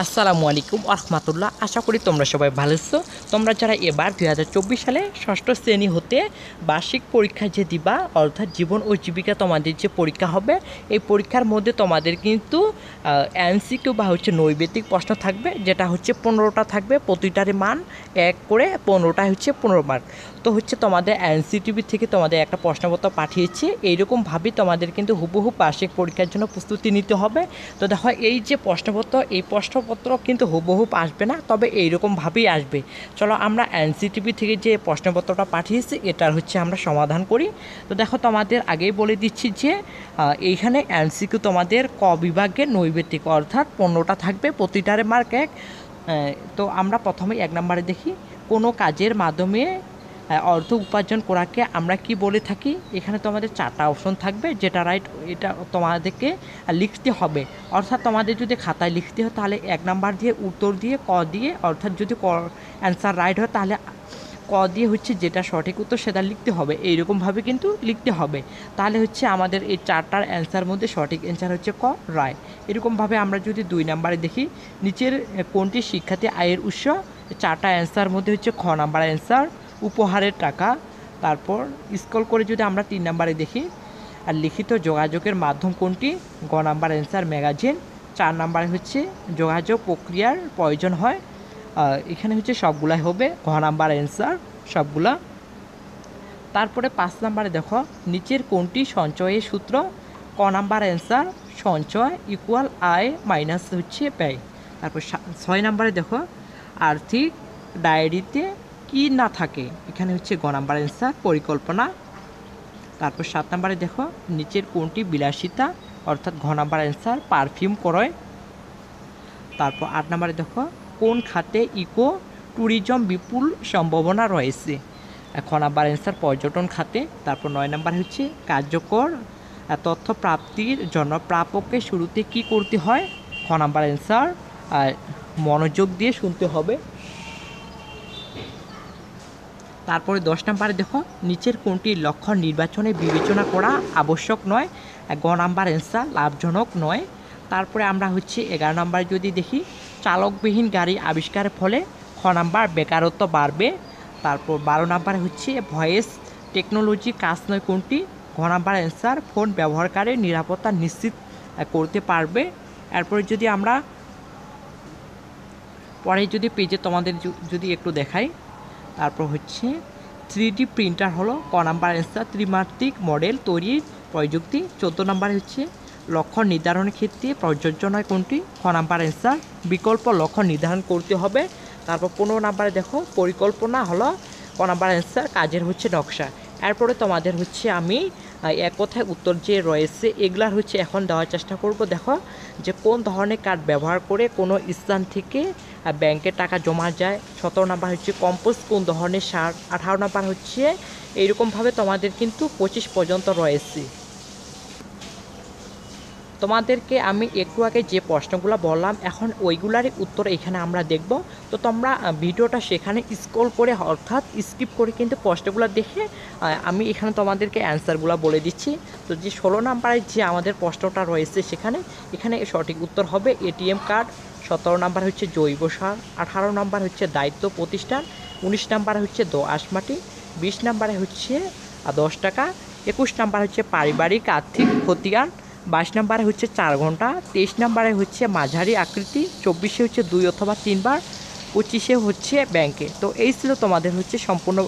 আসসালামু আলাইকুম রহমতুল্লাহ। আশা করি তোমরা সবাই ভালো আছো। তোমরা যারা এবার 2024 সালে ষষ্ঠ শ্রেণী হতে বার্ষিক পরীক্ষা যে দিবা, অর্থাৎ জীবন ও জীবিকা তোমাদের যে পরীক্ষা হবে, এই পরীক্ষার মধ্যে তোমাদের কিন্তু এমসিকিউ বা নৈবেদিক প্রশ্ন থাকবে, যেটা 15টা থাকবে, প্রতিটার মান 1 করে 15টা 15 মার্ক। তো তোমাদের এনসিটিভি থেকে তোমাদের একটা প্রশ্নপত্র পাঠিয়েছে, এইরকমভাবেই তোমাদের কিন্তু হুবহু বার্ষিক পরীক্ষার জন্য প্রস্তুতি নিতে হবে। তো দেখো, এই যে প্রশ্নপত্র, এই প্রশ্নপত্র কিন্তু হুবহু আসবে না, তবে এইরকমভাবেই আসবে। চলো আমরা এনসিটিভি থেকে যে প্রশ্নপত্রটা পাঠিয়েছি এটার আমরা সমাধান করি। তো দেখো, তোমাদের আগেই বলে দিচ্ছি যে এইখানে এমসিকিউ তোমাদের ক বিভাগের নৈবেদিক, অর্থাৎ 15টা থাকবে, প্রতিটারে মার্ক 1। তো আমরা প্রথমে 1 নম্বরে দেখি, কোনো কাজের মাধ্যমে অর্থ উপার্জন করাকে আমরা কি বলে থাকি। এখানে তোমাদের 4টা অপশন থাকবে, যেটা রাইট এটা তোমাদেরকে লিখতে হবে। অর্থাৎ তোমাদের যদি খাতায় লিখতে হয় তাহলে 1 নাম্বার দিয়ে উত্তর দিয়ে ক দিয়ে, অর্থাৎ যদি অ্যান্সার রাইট হয় তাহলে ক দিয়ে যেটা সঠিক উত্তর সেটা লিখতে হবে। এইরকমভাবে কিন্তু লিখতে হবে, তাহলে আমাদের এই 4টার অ্যান্সার মধ্যে সঠিক অ্যান্সার ক, রায়। এরকমভাবে আমরা যদি 2 নাম্বারে দেখি, নিচের কোনটি শিক্ষার্থী আয়ের উৎস। 4টা অ্যান্সার মধ্যে খ নাম্বার অ্যান্সার উপহারের টাকা। তারপর স্ক্রল করে যদি আমরা 3 নাম্বারে দেখি, আর লিখিত যোগাযোগের মাধ্যম কোনটি, গ নাম্বার অ্যান্সার ম্যাগাজিন। 4 নাম্বারে যোগাযোগ প্রক্রিয়ার প্রয়োজন হয়, এখানে সবগুলাই হবে ঘ নাম্বার অ্যান্সার সবগুলা। তারপরে 5 নাম্বারে দেখো, নিচের কোনটি সঞ্চয়ের সূত্র, ক নাম্বার অ্যান্সার সঞ্চয় ইকুয়াল আয় মাইনাস ব্যয়। তারপর 6 নাম্বারে দেখো, আর্থিক ডায়েরিতে কি না থাকে, এখানে গ নাম্বার অ্যান্সার পরিকল্পনা। তারপর 7 নাম্বারে দেখো, নিচের কোনটি বিলাসিতা, অর্থাৎ ঘ নাম্বার অ্যান্সার পারফিউম ক্রয়। তারপর 8 নাম্বারে দেখো, কোন খাতে ইকো ট্যুরিজম বিপুল সম্ভাবনা রয়েছে, খ নাম্বার অ্যান্সার পর্যটন খাতে। তারপর 9 নাম্বার কার্যকর তথ্য প্রাপ্তির জন্য প্রাপককে শুরুতে কি করতে হয়, খ নাম্বার অ্যান্সার মনোযোগ দিয়ে শুনতে হবে। তারপরে 10 নাম্বারে দেখো, নিচের কোনটি লক্ষ্য নির্বাচনে বিবেচনা করা আবশ্যক নয়, গ নাম্বার অ্যান্সার লাভজনক নয়। তারপরে আমরা 11 নাম্বারে যদি দেখি, চালকবিহীন গাড়ি আবিষ্কারের ফলে খ নাম্বার বেকারত্ব বাড়বে। তারপর 12 নাম্বারে ভয়েস টেকনোলজি কাজ নয় কোনটি, ঘ নাম্বার অ্যান্সার ফোন ব্যবহারকারীর নিরাপত্তা নিশ্চিত করতে পারবে। এরপরে যদি আমরা পরে পেজে তোমাদের যদি একটু দেখাই, তারপর 3D প্রিন্টার হলো ক নাম্বার অ্যান্সার ত্রিমাত্রিক মডেল তৈরির প্রযুক্তি। 14 নাম্বারে লক্ষ্য নির্ধারণের ক্ষেত্রে প্রযোজ্য নয় কোনটি, খ নাম্বার অ্যান্সার বিকল্প লক্ষ্য নির্ধারণ করতে হবে। তারপর 15 নাম্বারে দেখো, পরিকল্পনা হলো ক নাম্বার অ্যান্সার কাজের নকশা। এরপরে তোমাদের আমি এক কথায় উত্তর যে রয়েছে এগুলার এখন দেওয়ার চেষ্টা করব। দেখো যে কোন ধরনের কার্ড ব্যবহার করে কোনো স্থান থেকে ব্যাংকে টাকা জমা যায়। 17 নাম্বার কম্পোস্ট কোন ধরনের সার। 18 নাম্বার এইরকমভাবে তোমাদের কিন্তু 25 পর্যন্ত রয়েছে। তোমাদেরকে আমি একটু আগে যে প্রশ্নগুলো বললাম, এখন ওইগুলারই উত্তর এখানে আমরা দেখব। তো তোমরা ভিডিওটা সেখানে স্ক্রল করে, অর্থাৎ স্কিপ করে কিন্তু প্রশ্নগুলো দেখে আমি এখানে তোমাদেরকে অ্যান্সারগুলো বলে দিচ্ছি। তো যে 16 নাম্বারে যে আমাদের প্রশ্নটা রয়েছে এখানে সঠিক উত্তর হবে এটিএম কার্ড। 17 নাম্বার জৈব সার। 18 নাম্বার দায়িত্ব প্রতিষ্ঠান। 19 নাম্বার দোআঁশ মাটি। 20 নাম্বারে 10 টাকা। 21 নাম্বার পারিবারিক আর্থিক খতিয়ান। 22 নাম্বারে 4 ঘন্টা। 23 নাম্বারে মাঝারি আকৃতি। 24 2 অথবা 3 বার। 25 ব্যাংকে। তো এই ছিল তোমাদের সম্পূর্ণ